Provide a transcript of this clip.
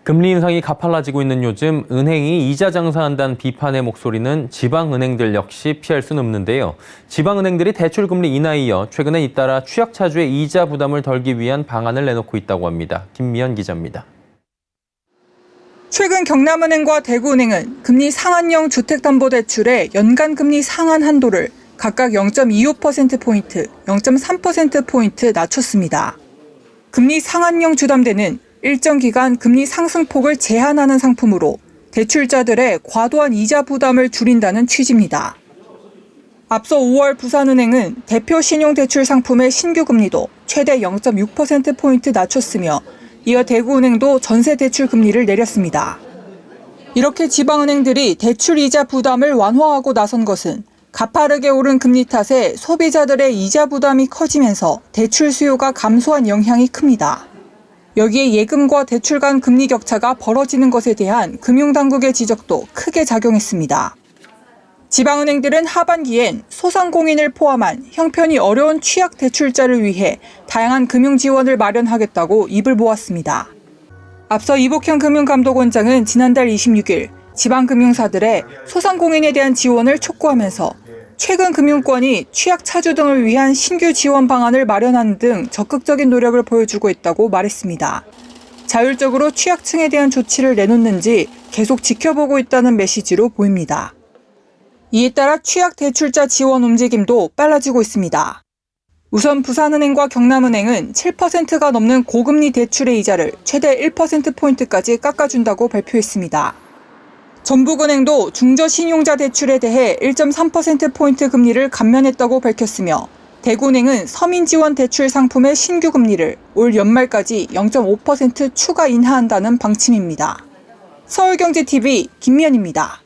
금리 인상이 가팔라지고 있는 요즘 은행이 이자 장사한다는 비판의 목소리는 지방은행들 역시 피할 수는 없는데요. 지방은행들이 대출금리 인하에 이어 최근엔 잇따라 취약차주의 이자 부담을 덜기 위한 방안을 내놓고 있다고 합니다. 김미연 기자입니다. 최근 경남은행과 대구은행은 금리 상한형 주택담보대출의 연간 금리 상한 한도를 각각 0.25%포인트, 0.3%포인트 낮췄습니다. 금리 상한형 주담대는 일정 기간 금리 상승폭을 제한하는 상품으로 대출자들의 과도한 이자 부담을 줄인다는 취지입니다. 앞서 5월 부산은행은 대표 신용대출 상품의 신규 금리도 최대 0.6%포인트 낮췄으며 이어 대구은행도 전세대출 금리를 내렸습니다. 이렇게 지방은행들이 대출 이자 부담을 완화하고 나선 것은 가파르게 오른 금리 탓에 소비자들의 이자 부담이 커지면서 대출 수요가 감소한 영향이 큽니다. 여기에 예금과 대출 간 금리 격차가 벌어지는 것에 대한 금융당국의 지적도 크게 작용했습니다. 지방은행들은 하반기엔 소상공인을 포함한 형편이 어려운 취약 대출자를 위해 다양한 금융 지원을 마련하겠다고 입을 모았습니다. 앞서 이복현 금융감독원장은 지난달 26일 지방금융사들의 소상공인에 대한 지원을 촉구하면서 최근 금융권이 취약 차주 등을 위한 신규 지원 방안을 마련하는 등 적극적인 노력을 보여주고 있다고 말했습니다. 자율적으로 취약층에 대한 조치를 내놓는지 계속 지켜보고 있다는 메시지로 보입니다. 이에 따라 취약 대출자 지원 움직임도 빨라지고 있습니다. 우선 부산은행과 경남은행은 7%가 넘는 고금리 대출의 이자를 최대 1%포인트까지 깎아준다고 발표했습니다. 전북은행도 중저신용자 대출에 대해 1.3%포인트 금리를 감면했다고 밝혔으며 대구은행은 서민지원 대출 상품의 신규 금리를 올 연말까지 0.5% 추가 인하한다는 방침입니다. 서울경제TV 김미연입니다.